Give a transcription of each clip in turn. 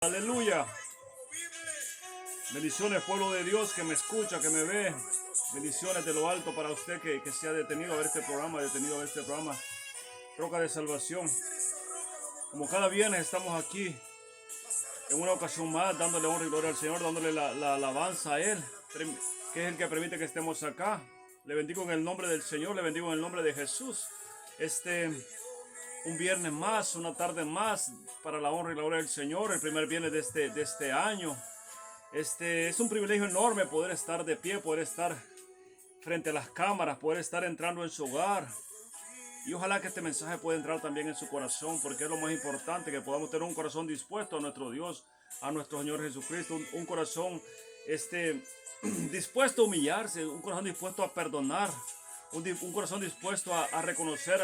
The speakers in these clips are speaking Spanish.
Aleluya. Bendiciones, pueblo de Dios que me escucha, que me ve. Bendiciones de lo alto para usted que se ha detenido a ver este programa, Roca de Salvación. Como cada viernes estamos aquí en una ocasión más, dándole honra y gloria al Señor, dándole la alabanza a Él, que es el que permite que estemos acá. Le bendigo en el nombre del Señor, le bendigo en el nombre de Jesús. Un viernes más, una tarde más para la honra y la gloria del Señor, el primer viernes de este año. Es un privilegio enorme poder estar de pie, poder estar frente a las cámaras, poder estar entrando en su hogar. Y ojalá que este mensaje pueda entrar también en su corazón, porque es lo más importante, que podamos tener un corazón dispuesto a nuestro Dios, a nuestro Señor Jesucristo, un corazón dispuesto a humillarse, un corazón dispuesto a perdonar, un corazón dispuesto a reconocer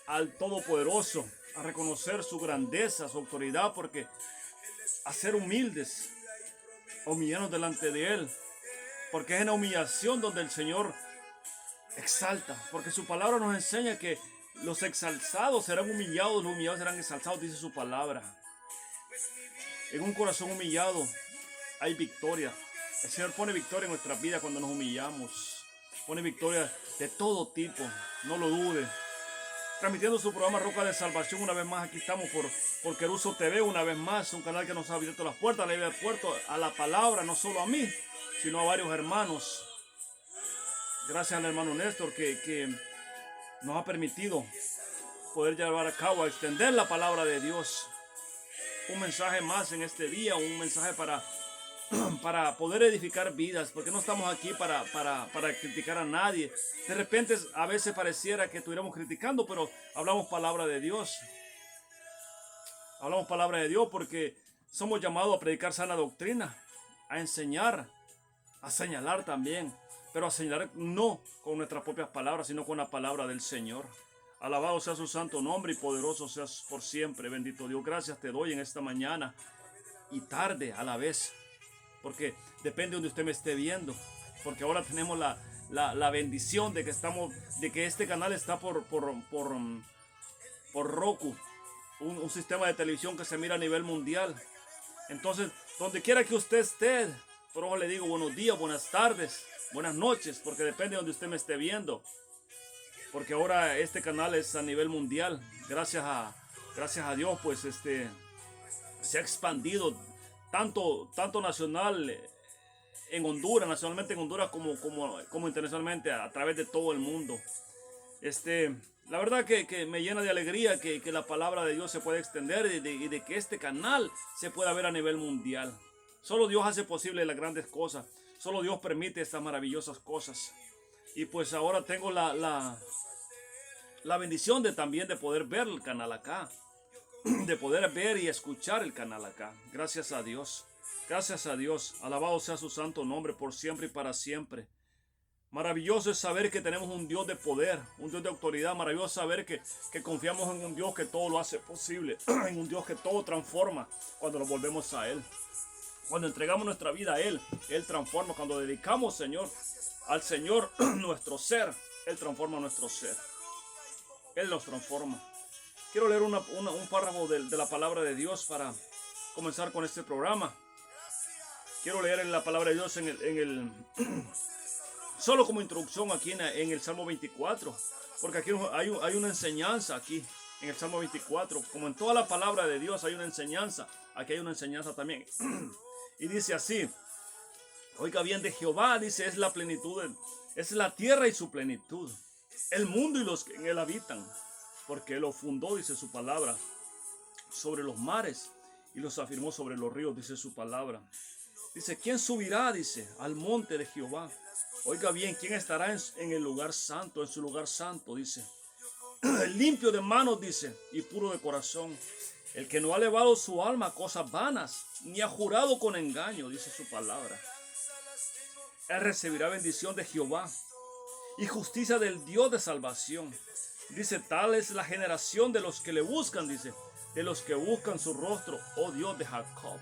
al Todopoderoso, a reconocer su grandeza, su autoridad, porque a ser humildes, humillarnos delante de Él, porque es en la humillación donde el Señor exalta, porque su palabra nos enseña que los exaltados serán humillados, los humillados serán exaltados, dice su palabra. En un corazón humillado hay victoria. El Señor pone victoria en nuestras vidas cuando nos humillamos, pone victoria de todo tipo, no lo dude. Transmitiendo su programa Roca de Salvación, una vez más aquí estamos por Queruso TV, una vez más, un canal que nos ha abierto las puertas, le ha abierto a la palabra, no solo a mí, sino a varios hermanos. Gracias al hermano Néstor que nos ha permitido poder llevar a cabo, a extender la palabra de Dios. Un mensaje más en este día, un mensaje para poder edificar vidas, porque no estamos aquí para criticar a nadie. De repente a veces pareciera que estuviéramos criticando, pero hablamos palabra de Dios. Hablamos palabra de Dios porque somos llamados a predicar sana doctrina, a enseñar, a señalar también, pero a señalar no con nuestras propias palabras, sino con la palabra del Señor. Alabado sea su santo nombre y poderoso seas por siempre. Bendito Dios, gracias te doy en esta mañana y tarde a la vez, porque depende de donde usted me esté viendo, porque ahora tenemos la bendición de que este canal está por Roku, un sistema de televisión que se mira a nivel mundial. Entonces, donde quiera que usted esté, por eso le digo buenos días, buenas tardes, buenas noches, porque depende de donde usted me esté viendo, porque ahora este canal es a nivel mundial. Gracias a Dios, pues se ha expandido tanto nacionalmente en Honduras como internacionalmente, a través de todo el mundo. La verdad que me llena de alegría que la palabra de Dios se pueda extender y de que este canal se pueda ver a nivel mundial. Solo Dios hace posible las grandes cosas, solo Dios permite estas maravillosas cosas. Y pues ahora tengo la bendición también de poder ver el canal acá, de poder ver y escuchar el canal acá. Gracias a Dios. Gracias a Dios. Alabado sea su santo nombre por siempre y para siempre. Maravilloso es saber que tenemos un Dios de poder, un Dios de autoridad. Maravilloso saber que confiamos en un Dios que todo lo hace posible, en un Dios que todo transforma cuando nos volvemos a Él. Cuando entregamos nuestra vida a Él, Él transforma. Cuando dedicamos, al Señor nuestro ser, Él transforma nuestro ser. Él nos transforma. Quiero leer un párrafo de la palabra de Dios para comenzar con este programa. Quiero leer en la palabra de Dios solo como introducción aquí en el Salmo 24, porque aquí hay una enseñanza aquí en el Salmo 24. Como en toda la palabra de Dios hay una enseñanza, aquí hay una enseñanza también. Y dice así: oiga bien, de Jehová, dice, es la plenitud, es la tierra y su plenitud, el mundo y los que en él habitan, porque él lo fundó, dice su palabra, sobre los mares y los afirmó sobre los ríos, dice su palabra. Dice, ¿quién subirá, dice, al monte de Jehová? Oiga bien, ¿quién estará en el lugar santo, en su lugar santo? Dice, limpio de manos, dice, y puro de corazón, el que no ha elevado su alma a cosas vanas, ni ha jurado con engaño, dice su palabra. Él recibirá bendición de Jehová y justicia del Dios de salvación. Dice, tal es la generación de los que le buscan, dice, de los que buscan su rostro, oh Dios de Jacob.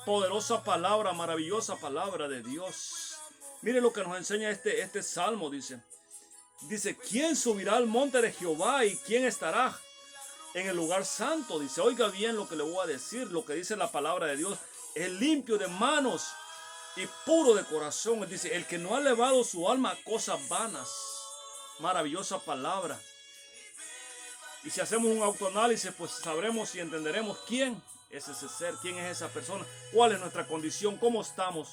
Poderosa palabra, maravillosa palabra de Dios. Mire lo que nos enseña este salmo, dice. Dice, ¿quién subirá al monte de Jehová y quién estará en el lugar santo. Dice, oiga bien lo que le voy a decir, lo que dice la palabra de Dios. Es limpio de manos y puro de corazón. Dice, el que no ha elevado su alma a cosas vanas. Maravillosa palabra. Y si hacemos un autoanálisis, pues sabremos y entenderemos quién es ese ser, quién es esa persona, cuál es nuestra condición, cómo estamos,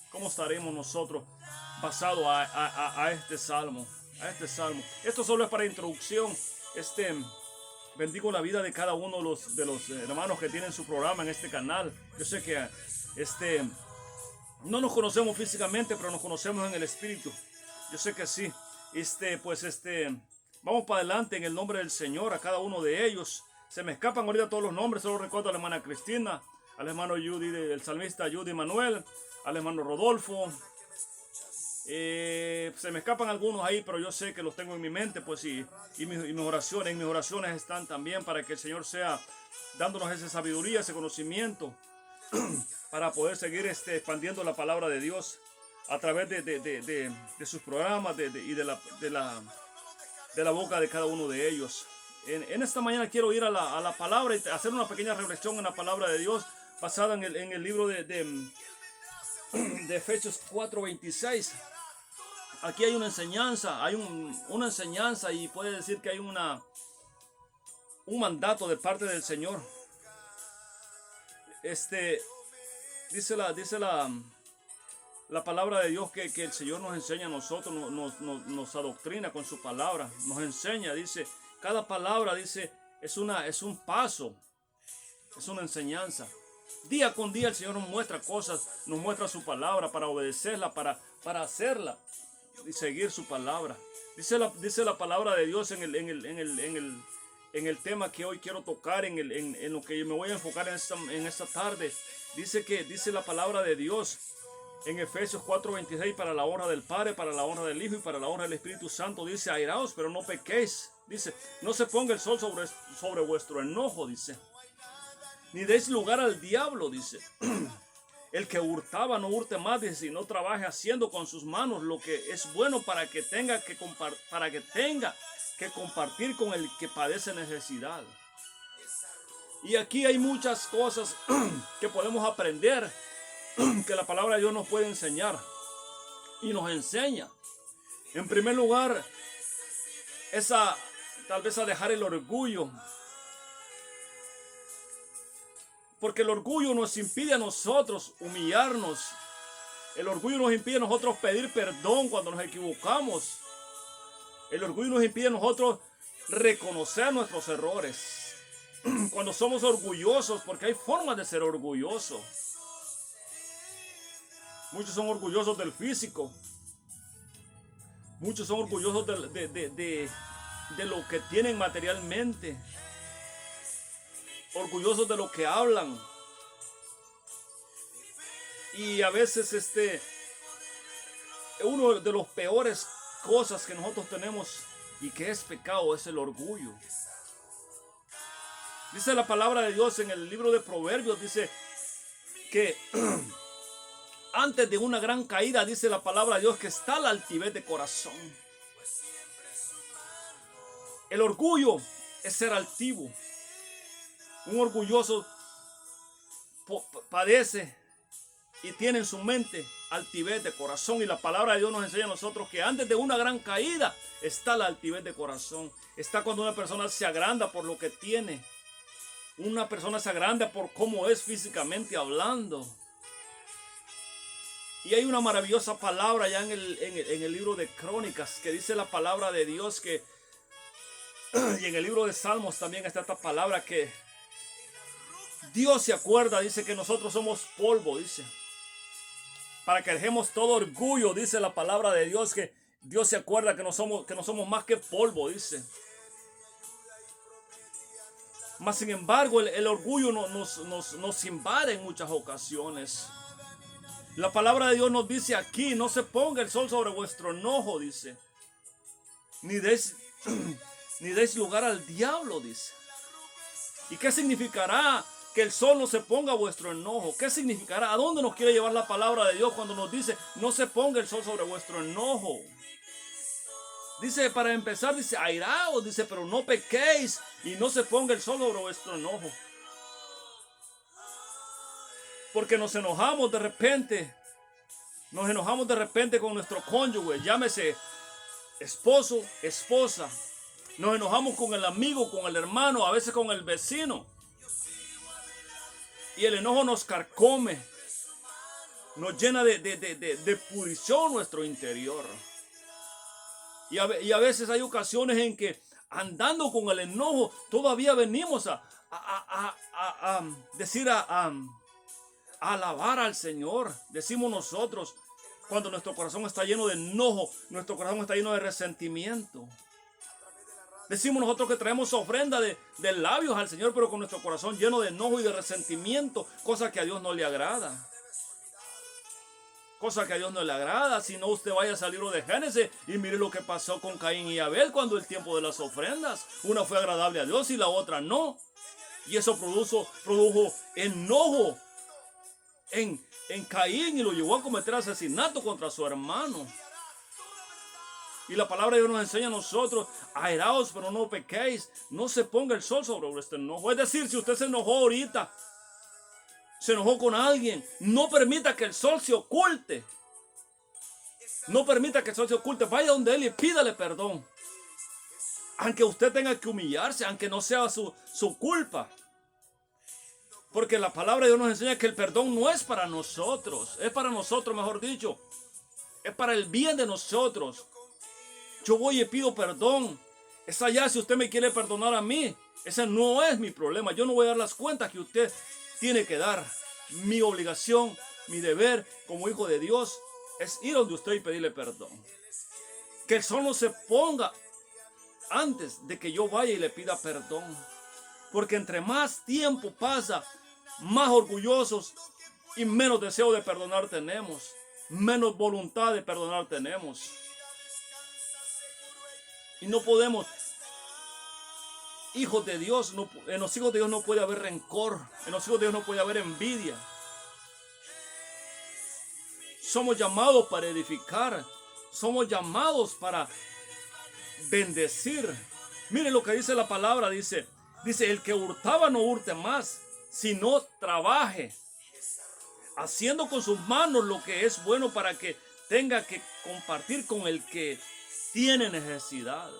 cómo estaremos nosotros basado a este salmo. Esto solo es para introducción. Bendigo la vida de cada uno de los hermanos que tienen su programa en este canal. Yo sé que no nos conocemos físicamente, pero nos conocemos en el espíritu. Yo sé que sí. Vamos para adelante en el nombre del Señor a cada uno de ellos. Se me escapan ahorita todos los nombres, solo recuerdo a la hermana Cristina, al hermano Judy, el salmista Judy Manuel, al hermano Rodolfo. Se me escapan algunos ahí, pero yo sé que los tengo en mi mente, pues y mis oraciones están también para que el Señor sea dándonos esa sabiduría, ese conocimiento para poder seguir expandiendo la palabra de Dios a través de sus programas y de la boca de cada uno de ellos. En esta mañana quiero ir a la palabra y hacer una pequeña reflexión en la palabra de Dios basada en el libro de Efesios 4:26. Aquí hay una enseñanza, una enseñanza y puede decir que hay un mandato de parte del Señor. Dice la palabra de Dios que el Señor nos enseña a nosotros, nos adoctrina con su palabra, nos enseña, dice, cada palabra, dice, es un paso, es una enseñanza. Día con día el Señor nos muestra cosas, nos muestra su palabra para obedecerla, para hacerla y seguir su palabra. Dice la palabra de Dios en el tema que hoy quiero tocar, en lo que me voy a enfocar en esta tarde. Dice la palabra de Dios en Efesios 4:26, para la honra del Padre, para la honra del Hijo y para la honra del Espíritu Santo. Dice, airaos, pero no pequéis. Dice, no se ponga el sol sobre vuestro enojo, dice. Ni deis lugar al diablo, dice. El que hurtaba no hurte más, dice, sino trabaje haciendo con sus manos lo que es bueno para que tenga que compartir con el que padece necesidad. Y aquí hay muchas cosas que podemos aprender, que la palabra de Dios nos puede enseñar y nos enseña. En primer lugar, tal vez a dejar el orgullo. Porque el orgullo nos impide a nosotros humillarnos. El orgullo nos impide a nosotros pedir perdón cuando nos equivocamos. El orgullo nos impide a nosotros reconocer nuestros errores. Cuando somos orgullosos, porque hay formas de ser orgulloso. Muchos son orgullosos del físico. Muchos son orgullosos de lo que tienen materialmente. Orgullosos de lo que hablan. Y a veces uno de los peores cosas que nosotros tenemos y que es pecado es el orgullo. Dice la palabra de Dios en el libro de Proverbios, dice que antes de una gran caída, dice la palabra de Dios, que está la altivez de corazón. El orgullo es ser altivo. Un orgulloso padece y tiene en su mente altivez de corazón. Y la palabra de Dios nos enseña a nosotros que antes de una gran caída está la altivez de corazón. Está cuando una persona se agranda por lo que tiene. Una persona se agranda por cómo es físicamente hablando. Y hay una maravillosa palabra ya en el libro de Crónicas, que dice la palabra de Dios que, y en el libro de Salmos también está esta palabra, que Dios se acuerda, dice, que nosotros somos polvo, dice. Para que dejemos todo orgullo, dice la palabra de Dios, que Dios se acuerda que no somos más que polvo, dice. Mas sin embargo, el orgullo nos invade en muchas ocasiones. La palabra de Dios nos dice aquí, no se ponga el sol sobre vuestro enojo, dice. Ni deis lugar al diablo, dice. ¿Y qué significará que el sol no se ponga a vuestro enojo? ¿Qué significará? ¿A dónde nos quiere llevar la palabra de Dios cuando nos dice no se ponga el sol sobre vuestro enojo? Dice, para empezar, dice, airaos, dice, pero no pequéis y no se ponga el sol sobre vuestro enojo. Porque nos enojamos de repente. Nos enojamos de repente con nuestro cónyuge, llámese esposo, esposa. Nos enojamos con el amigo, con el hermano, a veces con el vecino. Y el enojo nos carcome. Nos llena de pudrición nuestro interior. Y a veces hay ocasiones en que andando con el enojo todavía venimos a decir, a alabar al Señor. Decimos nosotros, cuando nuestro corazón está lleno de enojo, nuestro corazón está lleno de resentimiento. Decimos nosotros que traemos ofrenda de labios al Señor, pero con nuestro corazón lleno de enojo y de resentimiento, cosa que a Dios no le agrada. Cosa que a Dios no le agrada. Si no, usted vaya al libro de Génesis y mire lo que pasó con Caín y Abel cuando el tiempo de las ofrendas. Una fue agradable a Dios y la otra no. Y eso produjo enojo en Caín y lo llevó a cometer asesinato contra su hermano. Y la palabra de Dios nos enseña a nosotros, airaos pero no pequéis, no se ponga el sol sobre vuestro enojo. Es decir, si usted se enojó ahorita, se enojó con alguien, no permita que el sol se oculte. No permita que el sol se oculte, vaya donde él y pídale perdón. Aunque usted tenga que humillarse, aunque no sea su culpa. Porque la palabra de Dios nos enseña que el perdón no es para nosotros, es para nosotros, mejor dicho. Es para el bien de nosotros. Yo voy y pido perdón. Es allá si usted me quiere perdonar a mí. Ese no es mi problema. Yo no voy a dar las cuentas que usted tiene que dar. Mi obligación, mi deber como hijo de Dios es ir donde usted y pedirle perdón. Que el sol no se ponga antes de que yo vaya y le pida perdón. Porque entre más tiempo pasa, más orgullosos y menos deseo de perdonar tenemos. Menos voluntad de perdonar tenemos. Y no podemos, hijos de Dios, en los hijos de Dios no puede haber rencor, en los hijos de Dios no puede haber envidia. Somos llamados para edificar, somos llamados para bendecir. Miren lo que dice la palabra, dice, el que hurtaba no hurte más, sino trabaje, haciendo con sus manos lo que es bueno para que tenga que compartir con el que tiene necesidad.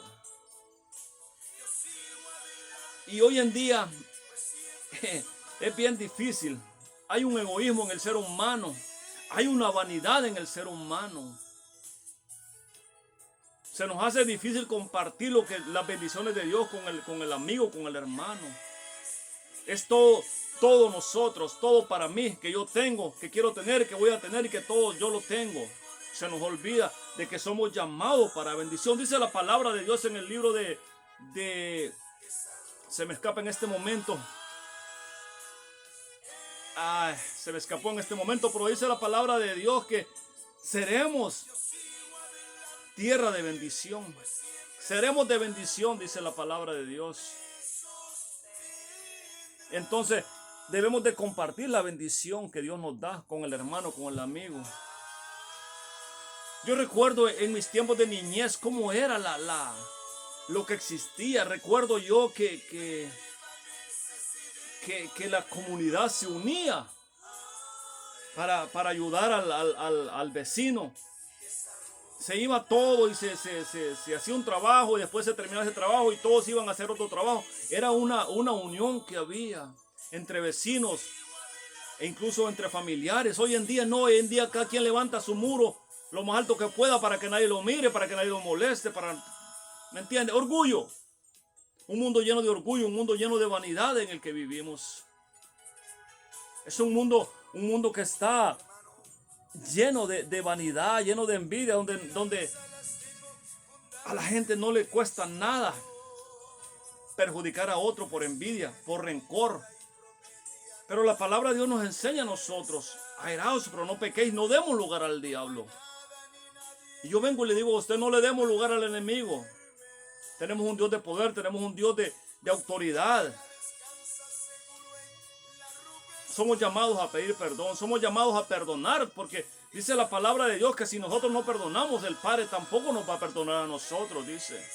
Y hoy en día es bien difícil. Hay un egoísmo en el ser humano. Hay una vanidad en el ser humano. Se nos hace difícil compartir las bendiciones de Dios con el amigo, con el hermano. Es todo nosotros, todo para mí, que yo tengo, que quiero tener, que voy a tener y que todo yo lo tengo. Se nos olvida de que somos llamados para bendición. Dice la palabra de Dios en el libro se me escapa en este momento. Se me escapó en este momento, pero dice la palabra de Dios que seremos tierra de bendición. Seremos de bendición, dice la palabra de Dios. Entonces, debemos de compartir la bendición que Dios nos da con el hermano, con el amigo. Yo recuerdo en mis tiempos de niñez cómo era lo que existía. Recuerdo yo que la comunidad se unía para ayudar al vecino. Se iba todo y se hacía un trabajo y después se terminaba ese trabajo y todos iban a hacer otro trabajo. Era una unión que había entre vecinos e incluso entre familiares. Hoy en día no, hoy en día cada quien levanta su muro lo más alto que pueda para que nadie lo mire, para que nadie lo moleste, ¿me entiende? Orgullo. Un mundo lleno de orgullo, un mundo lleno de vanidad en el que vivimos. Es un mundo que está lleno de vanidad, lleno de envidia, donde a la gente no le cuesta nada perjudicar a otro por envidia, por rencor. Pero la palabra de Dios nos enseña a nosotros, airaos, pero no pequéis, no demos lugar al diablo. Y yo vengo y le digo a usted, no le demos lugar al enemigo. Tenemos un Dios de poder, tenemos un Dios de autoridad. somos llamados a pedir perdón, somos llamados a perdonar, porque dice la palabra de Dios que si nosotros no perdonamos, el Padre tampoco nos va a perdonar a nosotros, dice.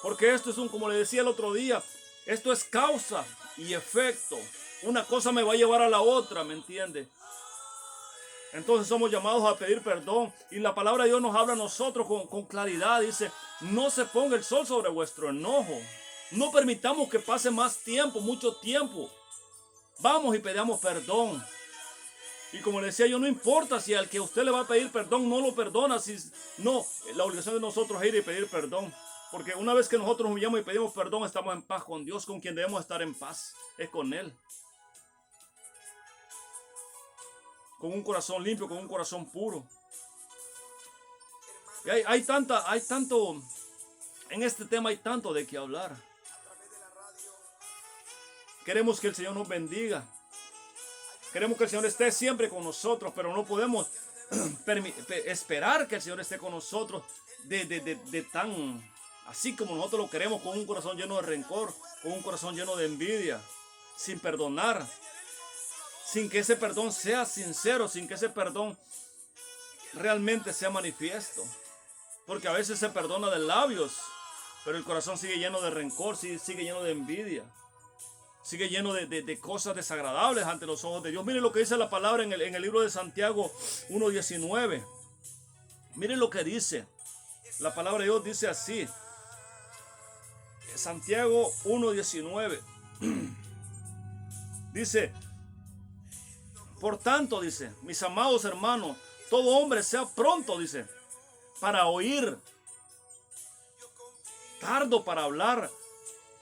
Porque esto es como le decía el otro día, esto es causa y efecto. Una cosa me va a llevar a la otra, ¿me entiende? Entonces somos llamados a pedir perdón. Y la palabra de Dios nos habla a nosotros con claridad. Dice, no se ponga el sol sobre vuestro enojo. No permitamos que pase más tiempo, mucho tiempo. Vamos y pedamos perdón. Y como le decía yo, no importa si al que usted le va a pedir perdón no lo perdona. No, la obligación de nosotros es ir y pedir perdón. Porque una vez que nosotros humillamos y pedimos perdón, estamos en paz con Dios, con quien debemos estar en paz. Es con Él. Con un corazón limpio, con un corazón puro. Y hay tanto, en este tema hay tanto de qué hablar. Queremos que el Señor nos bendiga. Queremos que el Señor esté siempre con nosotros, pero no podemos esperar que el Señor esté con nosotros de tan así como nosotros lo queremos, con un corazón lleno de rencor, con un corazón lleno de envidia, sin perdonar, sin que ese perdón sea sincero, sin que ese perdón realmente sea manifiesto. Porque a veces se perdona de labios, pero el corazón sigue lleno de rencor, sigue lleno de envidia, sigue lleno de cosas desagradables ante los ojos de Dios. Miren lo que dice la palabra en el libro de Santiago 1:19. Miren lo que dice. La palabra de Dios dice así. Santiago 1:19. Dice, por tanto, dice, mis amados hermanos, todo hombre sea pronto, dice, para oír, tardo para hablar,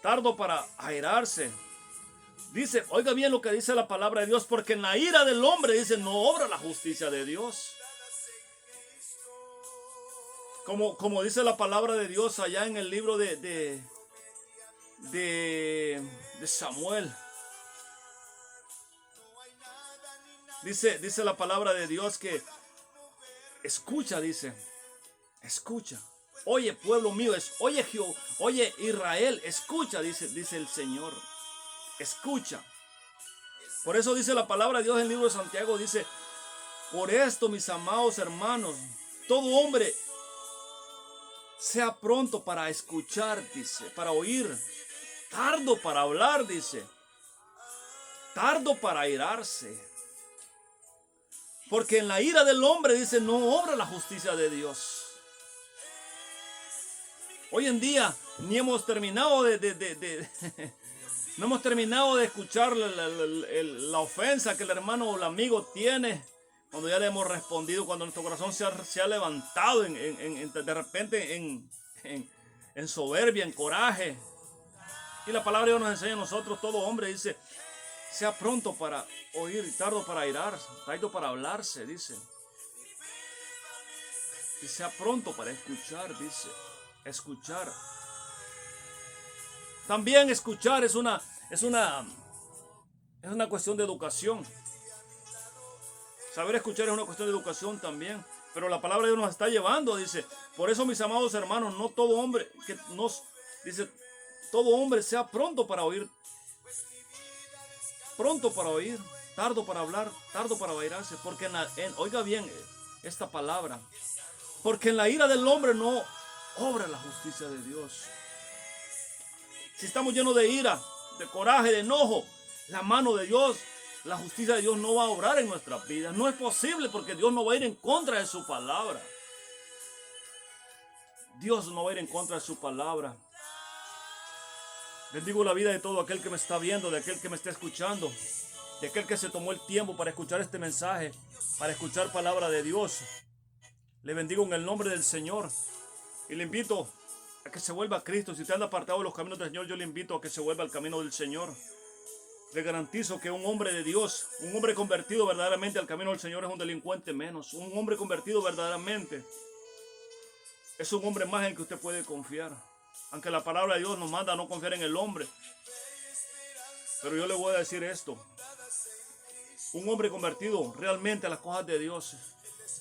tardo para airarse. Dice, oiga bien lo que dice la palabra de Dios, porque en la ira del hombre, dice, no obra la justicia de Dios. Como dice la palabra de Dios allá en el libro de Samuel. Dice la palabra de Dios que escucha, dice, escucha. Oye, pueblo mío, oye, Jehová, oye, Israel, escucha, dice el Señor. Escucha. Por eso dice la palabra de Dios en el libro de Santiago, dice, por esto, mis amados hermanos, todo hombre sea pronto para escuchar, dice, para oír, tardo para hablar, dice, tardo para airarse. Porque en la ira del hombre, dice, no obra la justicia de Dios. Hoy en día ni hemos terminado no hemos terminado de escuchar la ofensa que el hermano o el amigo tiene. Cuando ya le hemos respondido, cuando nuestro corazón se ha levantado de repente en soberbia, en coraje. Y la palabra de Dios nos enseña a nosotros, todo hombre, dice, sea pronto para oír y tardo para airar, tardo para hablarse, dice. Y sea pronto para escuchar, dice. Escuchar. También escuchar es una cuestión de educación. Saber escuchar es una cuestión de educación también. Pero la palabra de Dios nos está llevando, dice. Por eso, mis amados hermanos, no todo hombre dice, todo hombre sea pronto para oír. Pronto para oír, tardo para hablar, tardo para airarse. Porque oiga bien esta palabra. Porque en la ira del hombre no obra la justicia de Dios. Si estamos llenos de ira, de coraje, de enojo, la mano de Dios, la justicia de Dios no va a obrar en nuestras vidas. No es posible, porque Dios no va a ir en contra de su palabra. Dios no va a ir en contra de su palabra. Bendigo la vida de todo aquel que me está viendo, de aquel que me está escuchando, de aquel que se tomó el tiempo para escuchar este mensaje, para escuchar palabra de Dios. Le bendigo en el nombre del Señor y le invito a que se vuelva a Cristo. Si usted anda apartado de los caminos del Señor, yo le invito a que se vuelva al camino del Señor. Le garantizo que un hombre de Dios, un hombre convertido verdaderamente al camino del Señor, es un delincuente menos. Un hombre convertido verdaderamente es un hombre más en que usted puede confiar. Aunque la palabra de Dios nos manda a no confiar en el hombre. Pero yo le voy a decir esto. Un hombre convertido realmente a las cosas de Dios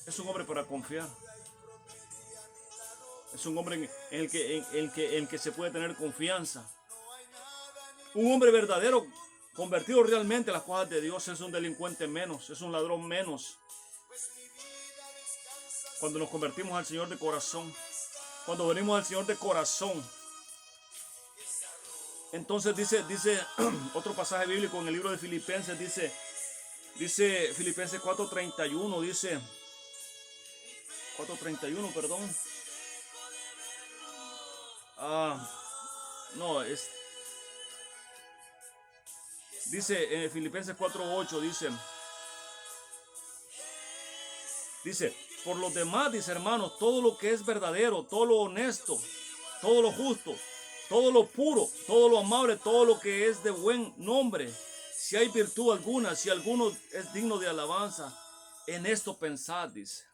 es un hombre para confiar. Es un hombre en el que se puede tener confianza. Un hombre verdadero convertido realmente a las cosas de Dios, es un delincuente menos, es un ladrón menos. Cuando nos convertimos al Señor de corazón, cuando venimos al Señor de corazón. Entonces dice otro pasaje bíblico en el libro de Filipenses, dice Filipenses 4:31, dice 4:31, perdón. No, dice en Filipenses 4:8, dice, por los demás, dice, hermanos, todo lo que es verdadero, todo lo honesto, todo lo justo, todo lo puro, todo lo amable, todo lo que es de buen nombre, si hay virtud alguna, si alguno es digno de alabanza, en esto pensad, dice.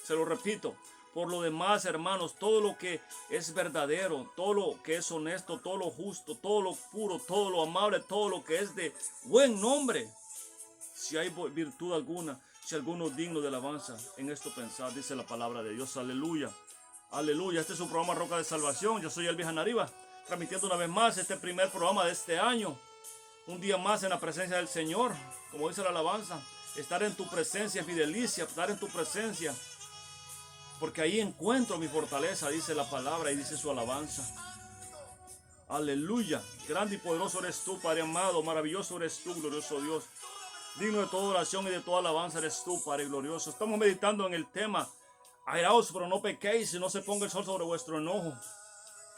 Se lo repito, por lo demás, hermanos, todo lo que es verdadero, todo lo que es honesto, todo lo justo, todo lo puro, todo lo amable, todo lo que es de buen nombre, si hay virtud alguna, si alguno es digno de alabanza, en esto pensad, dice la palabra de Dios. Aleluya, aleluya. Este es un programa Roca de Salvación. Yo soy Elvis Anariba, transmitiendo una vez más este primer programa de este año. Un día más en la presencia del Señor, como dice la alabanza. Estar en tu presencia es mi delicia, estar en tu presencia, porque ahí encuentro mi fortaleza, dice la palabra y dice su alabanza. Aleluya. Grande y poderoso eres tú, Padre amado. Maravilloso eres tú, glorioso Dios. Digno de toda oración y de toda alabanza eres tú, Padre glorioso. Estamos meditando en el tema: airaos, pero no pequéis, y no se ponga el sol sobre vuestro enojo.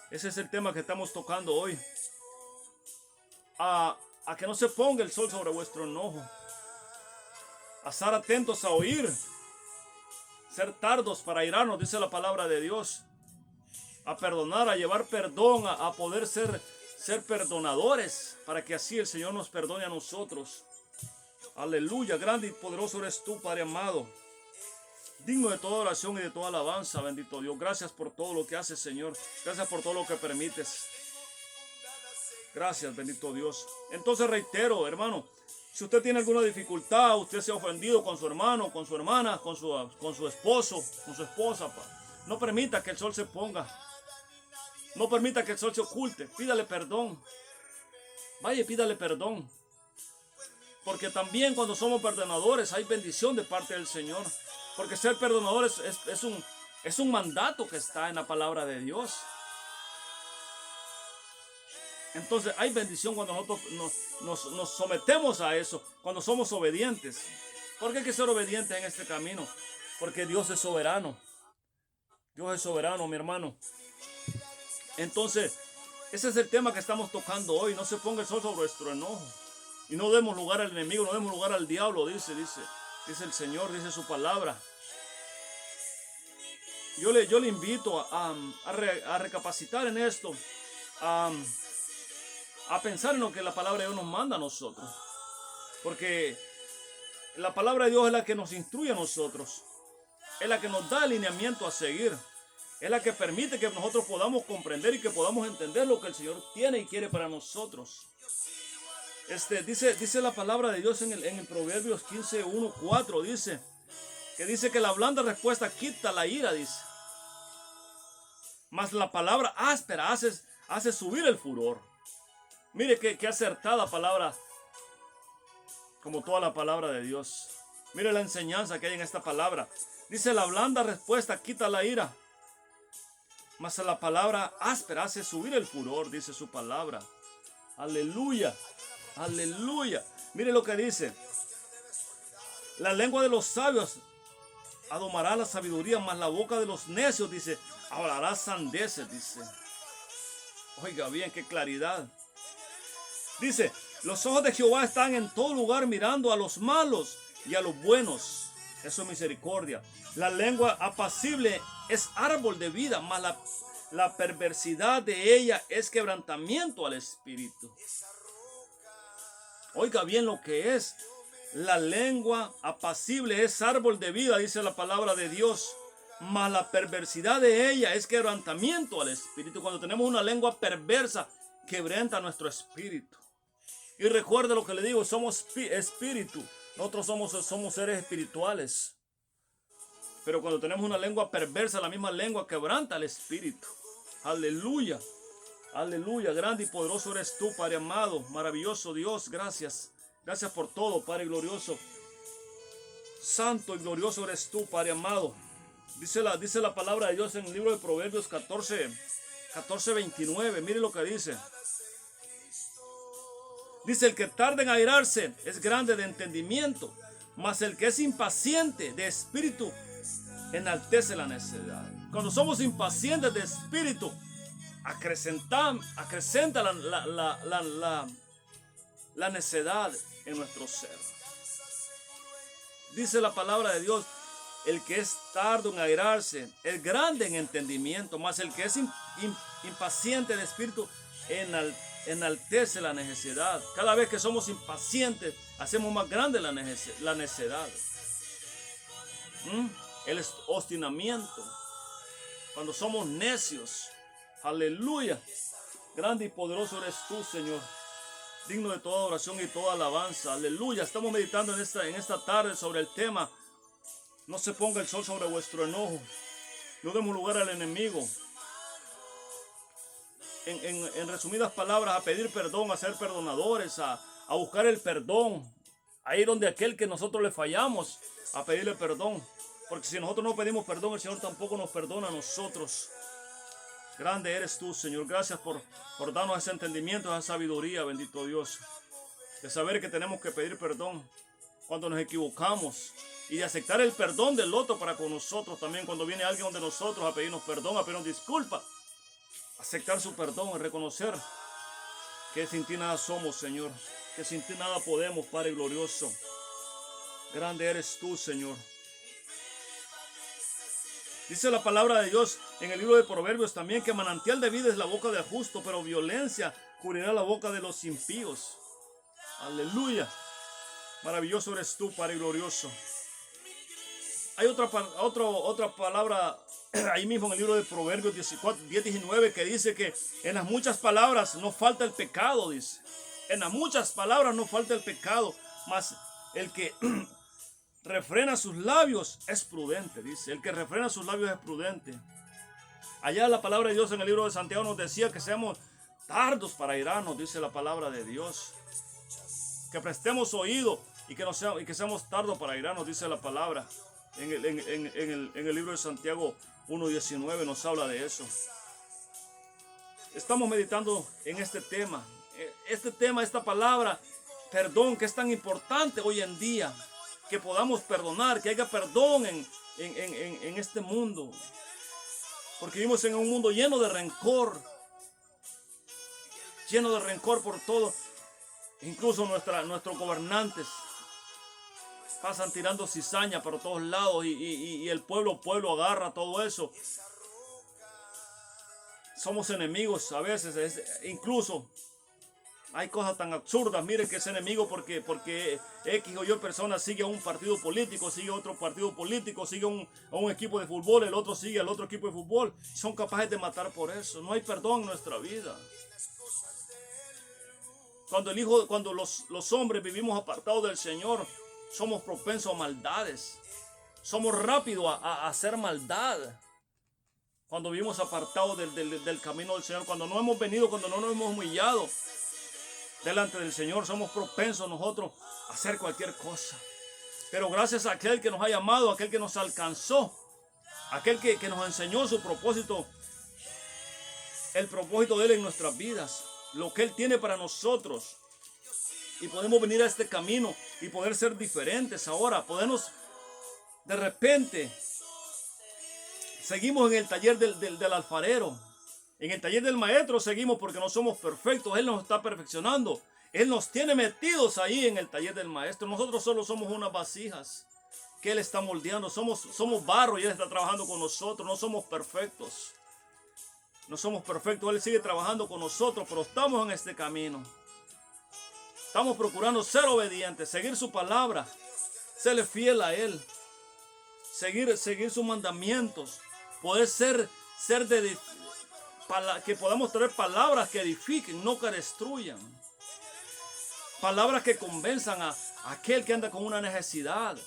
Ese es el tema que estamos tocando hoy. A que no se ponga el sol sobre vuestro enojo. A estar atentos a oír. Ser tardos para airarnos, dice la palabra de Dios. A perdonar, a llevar perdón, a poder ser perdonadores, para que así el Señor nos perdone a nosotros. Aleluya, grande y poderoso eres tú, Padre amado. Digno de toda oración y de toda alabanza, bendito Dios. Gracias por todo lo que haces, Señor. Gracias por todo lo que permites. Gracias, bendito Dios. Entonces reitero, hermano, si usted tiene alguna dificultad, usted se ha ofendido con su hermano, con su hermana, con su esposo, con su esposa, no permita que el sol se ponga. No permita que el sol se oculte. Pídale perdón. Vaya y pídale perdón. Porque también cuando somos perdonadores hay bendición de parte del Señor. Porque ser perdonadores es un mandato que está en la palabra de Dios. Entonces hay bendición cuando nosotros nos sometemos a eso, cuando somos obedientes. ¿Por qué hay que ser obedientes en este camino? Porque Dios es soberano. Dios es soberano, mi hermano. Entonces, ese es el tema que estamos tocando hoy. No se ponga el sol sobre vuestro enojo. Y no demos lugar al enemigo, no demos lugar al diablo, dice el Señor, dice su palabra. Yo le invito a recapacitar en esto, a pensar en lo que la palabra de Dios nos manda a nosotros. Porque la palabra de Dios es la que nos instruye a nosotros. Es la que nos da alineamiento a seguir. Es la que permite que nosotros podamos comprender y que podamos entender lo que el Señor tiene y quiere para nosotros. Dice la palabra de Dios en el Proverbios 15:1-4, dice que la blanda respuesta quita la ira, dice. Mas la palabra áspera hace subir el furor. Mire qué acertada palabra, como toda la palabra de Dios. Mire la enseñanza que hay en esta palabra. Dice, la blanda respuesta quita la ira, mas la palabra áspera hace subir el furor, dice su palabra. Aleluya. Aleluya. Mire lo que dice. La lengua de los sabios adomará la sabiduría, mas la boca de los necios, dice, hablará sandeces, dice. Oiga bien, qué claridad. Dice, los ojos de Jehová están en todo lugar mirando a los malos y a los buenos. Eso es misericordia. La lengua apacible es árbol de vida, mas la perversidad de ella es quebrantamiento al espíritu. Oiga bien lo que es. La lengua apacible es árbol de vida, dice la palabra de Dios. Mas la perversidad de ella es quebrantamiento al espíritu. Cuando tenemos una lengua perversa, quebranta nuestro espíritu. Y recuerde lo que le digo, somos espíritu. Nosotros somos seres espirituales. Pero cuando tenemos una lengua perversa, la misma lengua quebranta al espíritu. Aleluya. Aleluya, grande y poderoso eres tú, Padre amado, maravilloso Dios, gracias. Gracias por todo, Padre glorioso. Santo y glorioso eres tú, Padre amado. Dice la palabra de Dios en el libro de Proverbios 14:29. Mire lo que dice. Dice, el que tarda en airarse es grande de entendimiento, mas el que es impaciente de espíritu enaltece la necedad. Cuando somos impacientes de espíritu, acrecenta la necedad en nuestro ser. Dice la palabra de Dios, el que es tardo en airarse es grande en entendimiento, mas el que es impaciente de espíritu enaltece la necedad. Cada vez que somos impacientes, hacemos más grande la necedad. El obstinamiento. Cuando somos necios. Aleluya. Grande y poderoso eres tú, Señor. Digno de toda oración y toda alabanza. Aleluya. Estamos meditando en esta tarde sobre el tema. No se ponga el sol sobre vuestro enojo. No demos lugar al enemigo. En resumidas palabras, a pedir perdón, a ser perdonadores, a buscar el perdón, a ir donde aquel que nosotros le fallamos, a pedirle perdón. Porque si nosotros no pedimos perdón, el Señor tampoco nos perdona a nosotros. Grande eres tú, Señor. Gracias por darnos ese entendimiento, esa sabiduría, bendito Dios. De saber que tenemos que pedir perdón cuando nos equivocamos. Y de aceptar el perdón del otro para con nosotros también. Cuando viene alguien donde nosotros a pedirnos perdón, a pedirnos disculpas. Aceptar su perdón y reconocer que sin ti nada somos, Señor. Que sin ti nada podemos, Padre glorioso. Grande eres tú, Señor. Dice la palabra de Dios en el libro de Proverbios también que manantial de vida es la boca del justo, pero violencia cubrirá la boca de los impíos. Aleluya. Maravilloso eres tú, Padre glorioso. Hay otra palabra ahí mismo en el libro de Proverbios 10:19 que dice que en las muchas palabras no falta el pecado, dice. En las muchas palabras no falta el pecado, mas el que refrena sus labios es prudente, dice. El que refrena sus labios es prudente. Allá la palabra de Dios en el libro de Santiago nos decía que seamos tardos para airarnos, dice la palabra de Dios. Que prestemos oído y que seamos tardos para airarnos, dice la palabra. En el libro de Santiago 1:19 nos habla de eso. Estamos meditando en este tema. Esta palabra, perdón, que es tan importante hoy en día. Que podamos perdonar, que haya perdón en este mundo. Porque vivimos en un mundo lleno de rencor. Lleno de rencor por todo. Incluso nuestros gobernantes pasan tirando cizaña por todos lados y el pueblo agarra todo eso. Somos enemigos a veces, incluso hay cosas tan absurdas. Miren que es enemigo porque X o Y persona sigue a un partido político, sigue a otro partido político, sigue a un equipo de fútbol, el otro sigue al otro equipo de fútbol. Son capaces de matar por eso. No hay perdón en nuestra vida. Cuando los hombres vivimos apartados del Señor, somos propensos a maldades. Somos rápidos a hacer maldad. Cuando vivimos apartados del camino del Señor, cuando no hemos venido, cuando no nos hemos humillado delante del Señor, somos propensos nosotros a hacer cualquier cosa. Pero gracias a aquel que nos ha llamado, aquel que nos alcanzó, aquel que nos enseñó su propósito, el propósito de Él en nuestras vidas, lo que Él tiene para nosotros. Y podemos venir a este camino y poder ser diferentes ahora. Podemos, de repente, seguimos en el taller del alfarero. En el taller del maestro seguimos porque no somos perfectos. Él nos está perfeccionando. Él nos tiene metidos ahí en el taller del maestro. Nosotros solo somos unas vasijas que Él está moldeando. Somos barro y Él está trabajando con nosotros. No somos perfectos. No somos perfectos. Él sigue trabajando con nosotros, pero estamos en este camino. Estamos procurando ser obedientes, seguir su palabra, serle fiel a Él, seguir sus mandamientos, poder que podamos tener palabras que edifiquen, no que destruyan. Palabras que convenzan a aquel que anda con una necesidad.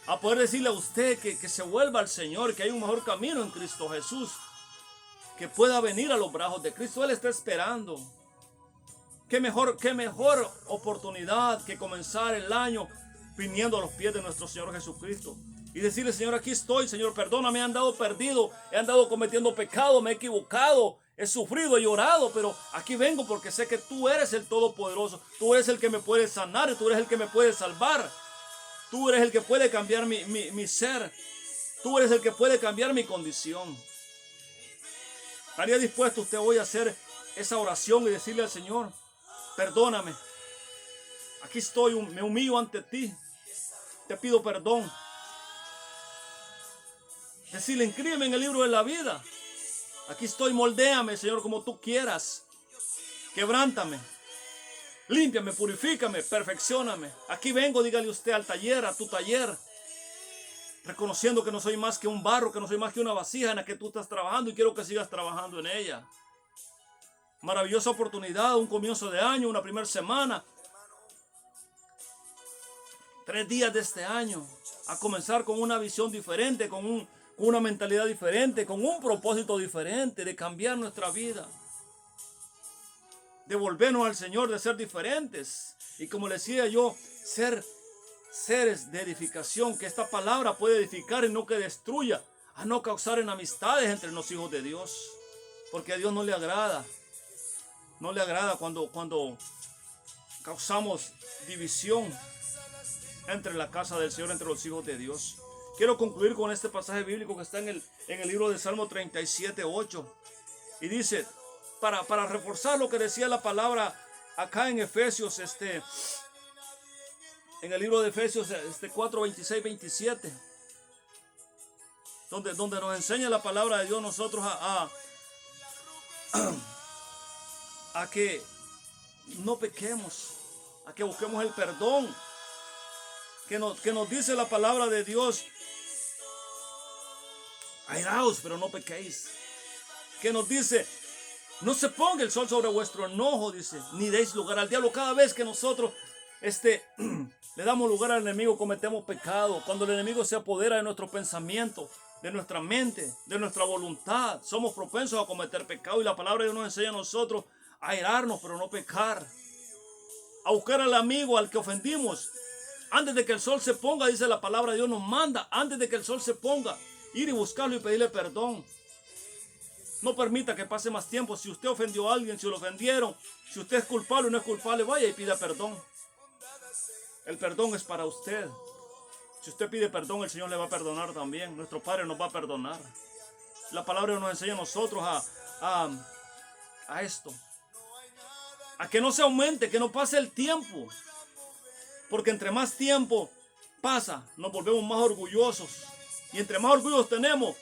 A poder decirle a usted que se vuelva al Señor, que hay un mejor camino en Cristo Jesús. que pueda venir a los brazos de Cristo. Él está esperando. Qué mejor oportunidad que comenzar el año viniendo a los pies de nuestro Señor Jesucristo y decirle: Señor, aquí estoy, Señor, perdóname, he andado perdido, he andado cometiendo pecado, me he equivocado, he sufrido, he llorado, pero aquí vengo porque sé que tú eres el Todopoderoso, tú eres el que me puede sanar, tú eres el que me puede salvar, tú eres el que puede cambiar mi ser, tú eres el que puede cambiar mi condición. ¿Estaría dispuesto usted hoy a hacer esa oración y decirle al Señor: perdóname, aquí estoy, me humillo ante ti, te pido perdón? Decirle: inscríbeme en el libro de la vida. Aquí estoy, moldéame, Señor, como tú quieras. Quebrántame, límpiame, purifícame, perfeccióname. Aquí vengo, dígale usted al taller, a tu taller, reconociendo que no soy más que un barro, que no soy más que una vasija en la que tú estás trabajando y quiero que sigas trabajando en ella. Maravillosa oportunidad, un comienzo de año, una primera semana, 3 días de este año, a comenzar con una visión diferente, con una mentalidad diferente, con un propósito diferente de cambiar nuestra vida, de volvernos al Señor, de ser diferentes y, como le decía yo, ser seres de edificación, que esta palabra puede edificar y no que destruya, a no causar enemistades entre los hijos de Dios, porque a Dios no le agrada cuando causamos división entre la casa del Señor, entre los hijos de Dios. Quiero concluir con este pasaje bíblico que está en el libro de Salmo 37:8. Y dice, para reforzar lo que decía la palabra acá en Efesios, en el libro de Efesios 4, 26, 27, donde nos enseña la palabra de Dios nosotros a que no pequemos, a que busquemos el perdón, que nos dice la palabra de Dios: airaos, pero no pequéis. Que nos dice: no se ponga el sol sobre vuestro enojo, dice, ni deis lugar al diablo. Cada vez que nosotros le damos lugar al enemigo, cometemos pecado. Cuando el enemigo se apodera de nuestro pensamiento, de nuestra mente, de nuestra voluntad, somos propensos a cometer pecado. Y la palabra de Dios nos enseña a nosotros a airarnos, pero no pecar, a buscar al amigo al que ofendimos antes de que el sol se ponga. Dice la palabra de Dios, nos manda antes de que el sol se ponga ir y buscarlo y pedirle perdón. No permita que pase más tiempo. Si usted ofendió a alguien, si lo ofendieron, si usted es culpable o no es culpable, vaya y pida perdón. El perdón es para usted. Si usted pide perdón, el Señor le va a perdonar también. Nuestro Padre nos va a perdonar. La palabra nos enseña a nosotros a esto, a que no se aumente, que no pase el tiempo, porque entre más tiempo pasa, nos volvemos más orgullosos, y entre más orgullos tenemos,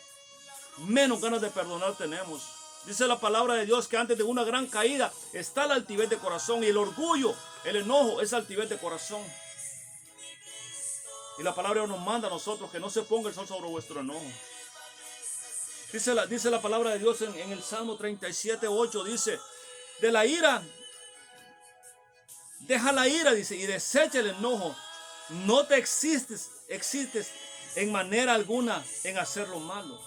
menos ganas de perdonar tenemos. Dice la palabra de Dios que antes de una gran caída está la altivez de corazón, y el orgullo, el enojo, es altivez de corazón. Y la palabra nos manda a nosotros que no se ponga el sol sobre vuestro enojo. Dice la palabra de Dios en el Salmo 37:8, dice: de la ira, deja la ira, dice, y desecha el enojo. No te existes en manera alguna en hacer lo malo.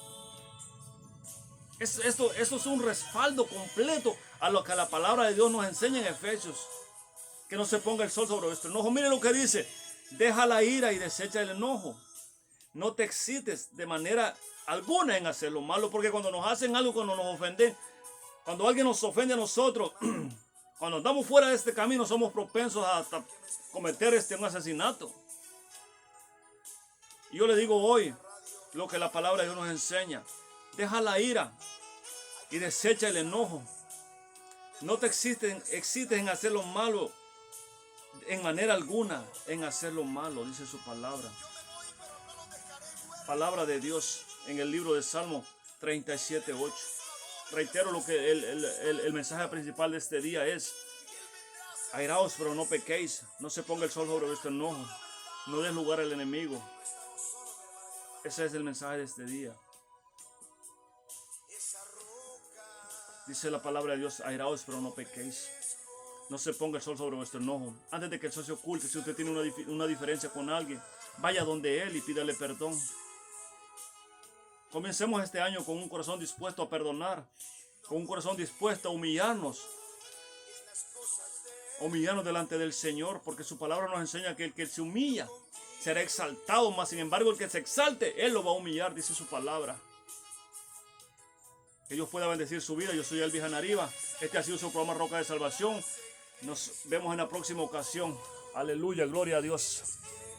Eso es un respaldo completo a lo que la palabra de Dios nos enseña en Efesios. Que no se ponga el sol sobre vuestro enojo. Mire lo que dice: deja la ira y desecha el enojo. No te excites de manera alguna en hacer lo malo, porque cuando nos hacen algo, cuando nos ofenden, cuando alguien nos ofende a nosotros, cuando andamos fuera de este camino, somos propensos a cometer un asesinato. Y yo le digo hoy lo que la palabra de Dios nos enseña: deja la ira y desecha el enojo. No te excites en hacer lo malo, en manera alguna en hacer lo malo, dice su palabra. Palabra de Dios en el libro de Salmo 37:8. Reitero lo que el mensaje principal de este día es: airaos, pero no pequéis. No se ponga el sol sobre vuestro enojo. No des lugar al enemigo. Ese es el mensaje de este día. Dice la palabra de Dios: airaos, pero no pequéis. No se ponga el sol sobre vuestro enojo. Antes de que el sol se oculte, si usted tiene una diferencia con alguien, vaya donde él y pídale perdón. Comencemos este año con un corazón dispuesto a perdonar con un corazón dispuesto a humillarnos delante del Señor, porque su palabra nos enseña que el que se humilla será exaltado, mas sin embargo el que se exalte, Él lo va a humillar, dice su palabra. Que Dios pueda bendecir su vida. Yo soy Elvis Anariba. Este ha sido su programa Roca de Salvación. Nos vemos en la próxima ocasión. Aleluya, gloria a Dios.